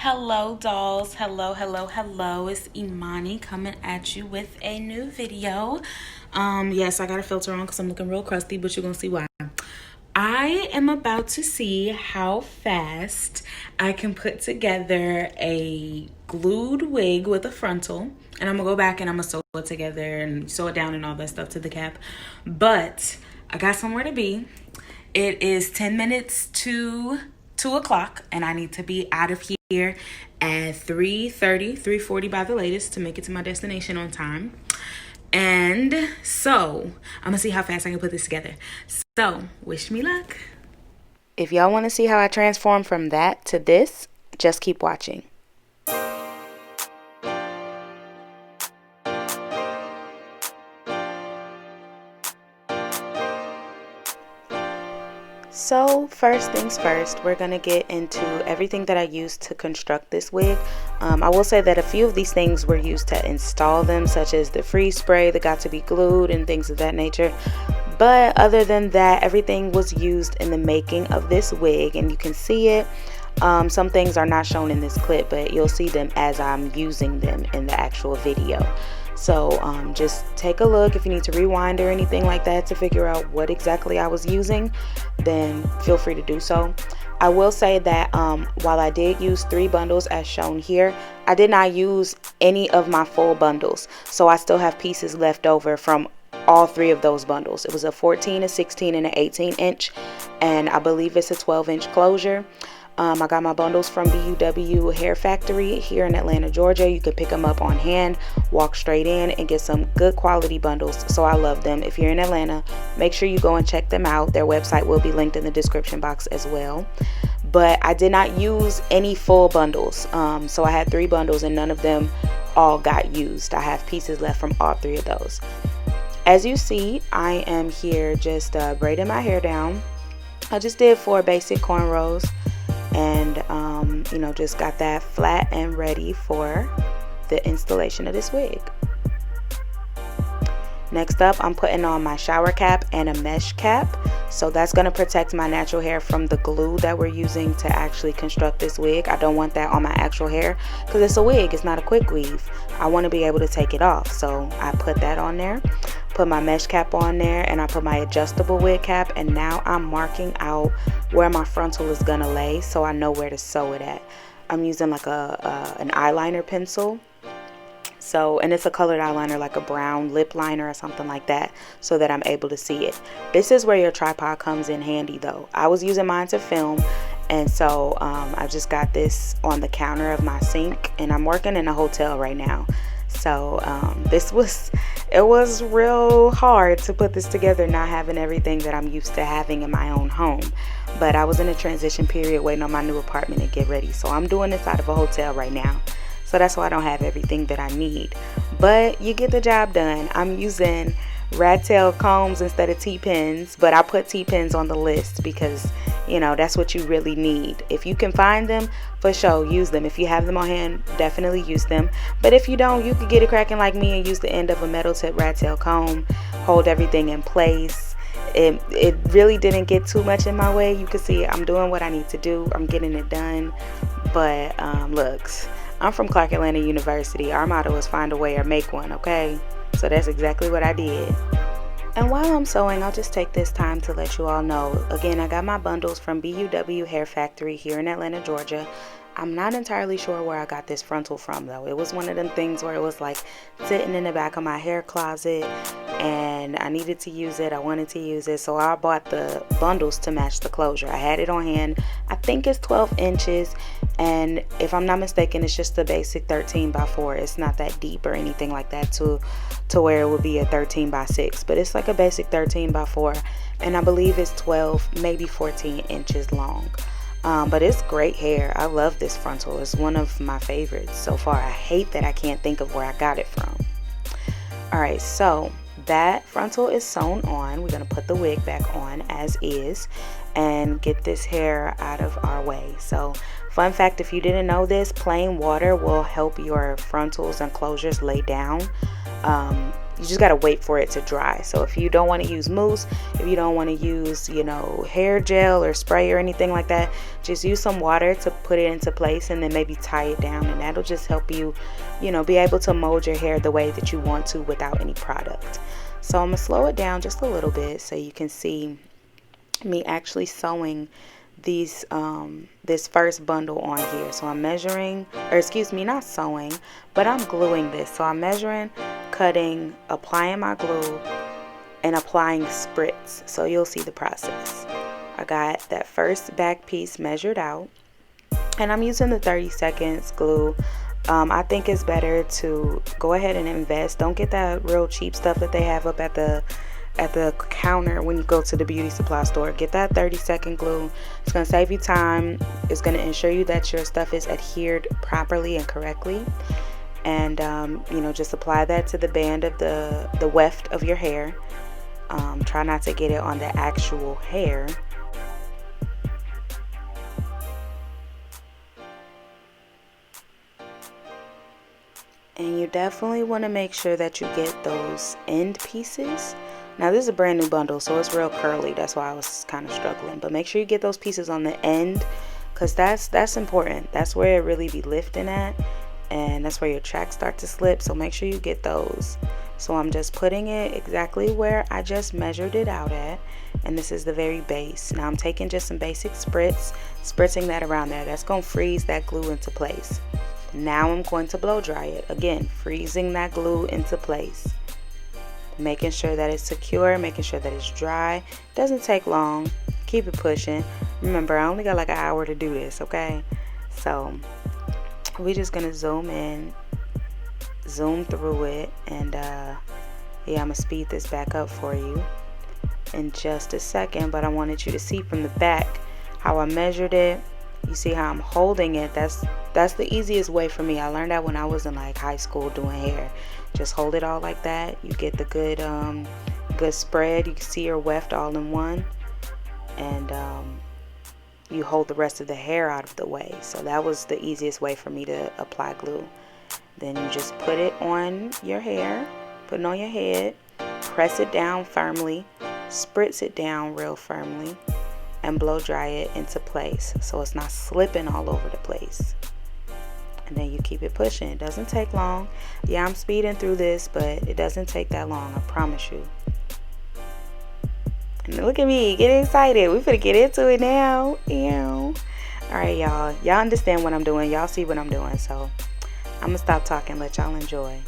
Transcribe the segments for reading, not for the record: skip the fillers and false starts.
Hello dolls, hello, it's Emani coming at you with a new video. Yes, I got a filter on because I'm looking real crusty, but you're gonna see why. I am about to see how fast I can put together a glued wig with a frontal, and I'm gonna go back and I'm gonna sew it together and sew it down and all that stuff to the cap. But I got somewhere to be. It is 10 minutes to 2 o'clock, and I need to be out of here at 3:30, 3:40 by the latest to make it to my destination on time. And so I'm gonna see how fast I can put this together. So wish me luck. If y'all want to see how I transform from that to this, just keep watching. So first things first, we're going to get into everything that I used to construct this wig. I will say that a few of these things were used to install them, such as the freeze spray that got to be glued and things of that nature. But other than that, everything was used in the making of this wig, and you can see it. Some things are not shown in this clip, but you'll see them as I'm using them in the actual video. So just take a look. If you need to rewind or anything like that to figure out what exactly I was using, then feel free to do so. I will say that while I did use 3 bundles as shown here, I did not use any of my full bundles. So I still have pieces left over from all 3 of those bundles. It was a 14, a 16, and an 18 inch, and I believe it's a 12-inch closure. I got my bundles from BUW Hair Factory here in Atlanta, Georgia. You can pick them up on hand, walk straight in, and get some good quality bundles. So I love them. If you're in Atlanta, make sure you go and check them out. Their website will be linked in the description box as well. But I did not use any full bundles. So I had 3 bundles and none of them all got used. I have pieces left from all 3 of those. As you see, I am here just braiding my hair down. I just did 4 basic cornrows. And you know, just got that flat and ready for the installation of this wig. Next up, I'm putting on my shower cap and a mesh cap, so that's going to protect my natural hair from the glue that we're using to actually construct this wig. I don't want that on my actual hair because it's a wig, it's not a quick weave. I want to be able to take it off, so I put that on there, put my mesh cap on there, and I put my adjustable wig cap, and now I'm marking out where my frontal is gonna lay so I know where to sew it at. I'm using like an eyeliner pencil, so, and it's a colored eyeliner, like a brown lip liner or something like that, so that I'm able to see it. This is where your tripod comes in handy though. I was using mine to film, and so I just got this on the counter of my sink, and I'm working in a hotel right now. So it was real hard to put this together, not having everything that I'm used to having in my own home. But I was in a transition period waiting on my new apartment to get ready. So I'm doing this out of a hotel right now. So that's why I don't have everything that I need. But you get the job done. I'm using rat tail combs instead of T-pins, but I put T-pins on the list because, you know, that's what you really need. If you can find them, for sure, use them. If you have them on hand, definitely use them. But if you don't, you could get it cracking like me and use the end of a metal tip rat tail comb, hold everything in place. It really didn't get too much in my way. You can see I'm doing what I need to do. I'm getting it done. But looks, I'm from Clark Atlanta University. Our motto is find a way or make one, okay? So that's exactly what I did. And while I'm sewing, I'll just take this time to let you all know, again, I got my bundles from BUW Hair Factory here in Atlanta, Georgia. I'm not entirely sure where I got this frontal from though. It was one of them things where it was like sitting in the back of my hair closet and I needed to use it. I wanted to use it, so I bought the bundles to match the closure. I had it on hand. I think it's 12 inches, and if I'm not mistaken, it's just a basic 13 by 4. It's not that deep or anything like that to where it would be a 13 by 6, but it's like a basic 13 by 4, and I believe it's 12, maybe 14 inches long. But it's great hair. I love this frontal. It's one of my favorites so far. I hate that I can't think of where I got it from. Alright, so that frontal is sewn on. We're going to put the wig back on as is and get this hair out of our way. So, fun fact, if you didn't know this, plain water will help your frontals and closures lay down. you just gotta wait for it to dry. So if you don't want to use mousse, if you don't want to use, you know, hair gel or spray or anything like that, just use some water to put it into place, and then maybe tie it down, and that'll just help you, you know, be able to mold your hair the way that you want to without any product. So I'm gonna slow it down just a little bit so you can see me actually sewing these this first bundle on here. So I'm measuring, or excuse me, not sewing, but I'm gluing this. So I'm measuring, cutting, applying my glue, and applying spritz. So you'll see the process. I got that first back piece measured out, and I'm using the 30 seconds glue. I think it's better to go ahead and invest. Don't get that real cheap stuff that they have up at the counter when you go to the beauty supply store. Get that 30-second glue. It's going to save you time. It's going to ensure you that your stuff is adhered properly and correctly. And you know, just apply that to the band of the weft of your hair. Try not to get it on the actual hair. And you definitely want to make sure that you get those end pieces. Now this is a brand new bundle, so it's real curly. That's why I was kind of struggling. But make sure you get those pieces on the end, because that's important. That's where it really be lifting at, and that's where your tracks start to slip. So make sure you get those. So I'm just putting it exactly where I just measured it out at, and this is the very base. Now I'm taking just some basic spritz, spritzing that around there. That's going to freeze that glue into place. Now I'm going to blow dry it. Again, freezing that glue into place. Making sure that it's secure, making sure that it's dry. Doesn't take long. Keep it pushing. Remember, I only got like an hour to do this, okay? So we're just gonna zoom in, zoom through it, and yeah, I'm gonna speed this back up for you in just a second. But I wanted you to see from the back how I measured it. You see how I'm holding it. That's the easiest way for me. I learned that when I was in like high school doing hair. Just hold it all like that. You get the good good spread. You can see your weft all in one, and you hold the rest of the hair out of the way. So that was the easiest way for me to apply glue. Then you just put it on your hair, put it on your head, press it down firmly, spritz it down real firmly, and blow dry it into place so it's not slipping all over the place. And then you keep it pushing. It doesn't take long. Yeah, I'm speeding through this, but it doesn't take that long, I promise you. And look at me getting excited. We're gonna get into it now. Ew. All right, y'all understand what I'm doing. Y'all see what I'm doing. So I'm gonna stop talking, let y'all enjoy.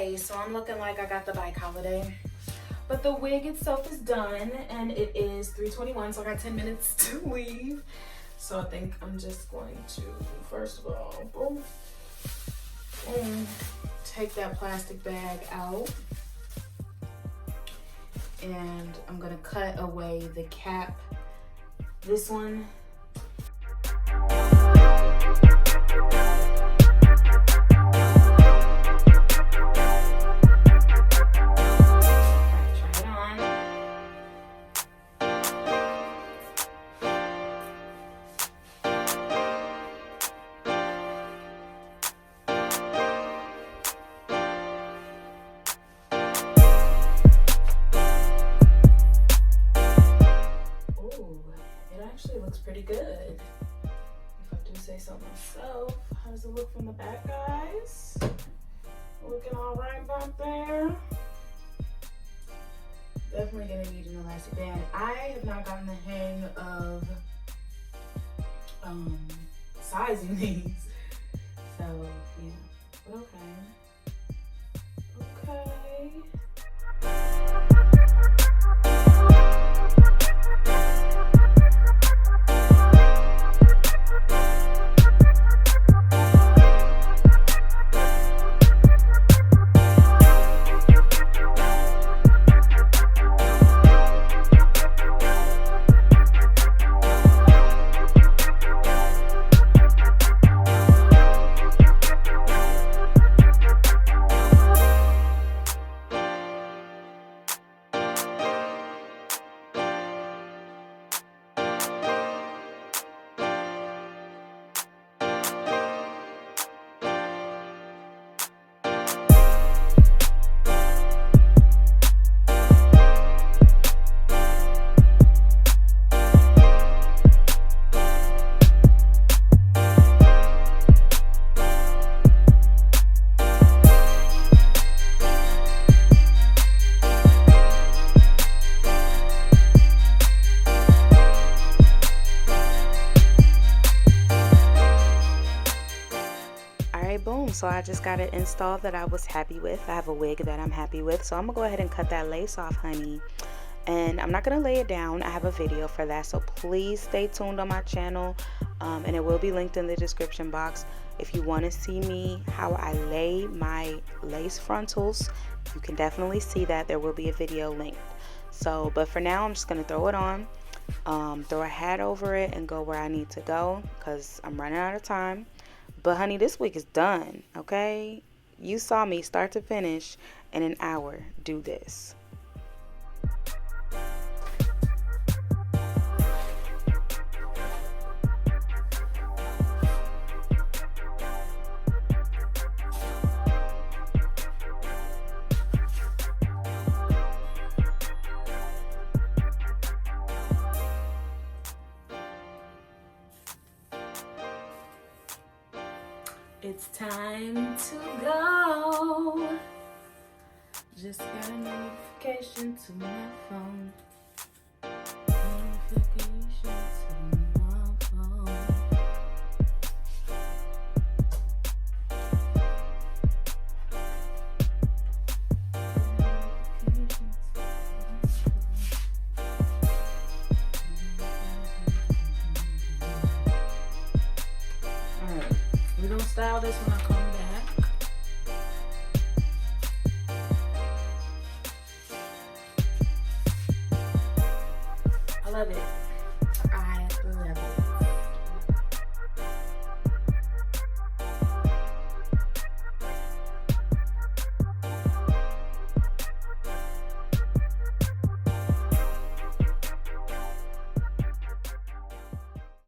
Okay, so I'm looking like I got the bike holiday. But the wig itself is done, and it is 3:21, so I got 10 minutes to leave. So I think I'm just going to, first of all, boom, boom, take that plastic bag out. And I'm gonna cut away the cap. This one. Looks pretty good, if I do say so myself. How does it look from the back, guys? Looking all right back there. Definitely gonna need an elastic band. I have not gotten the hang of sizing these, so yeah, but okay. So I just got it installed that I was happy with. I have a wig that I'm happy with, so I'm gonna go ahead and cut that lace off, honey. And I'm not gonna lay it down. I have a video for that, so please stay tuned on my channel, and it will be linked in the description box. If you want to see me how I lay my lace frontals, you can definitely see that. There will be a video linked. So but for now, I'm just gonna throw it on, throw a hat over it, and go where I need to go because I'm running out of time. But honey, this wig is done, okay? You saw me start to finish in an hour do this. It's time to go. Just got a notification to my phone. Notification to my phone. Alright, we're gonna style this when I come back. I love it.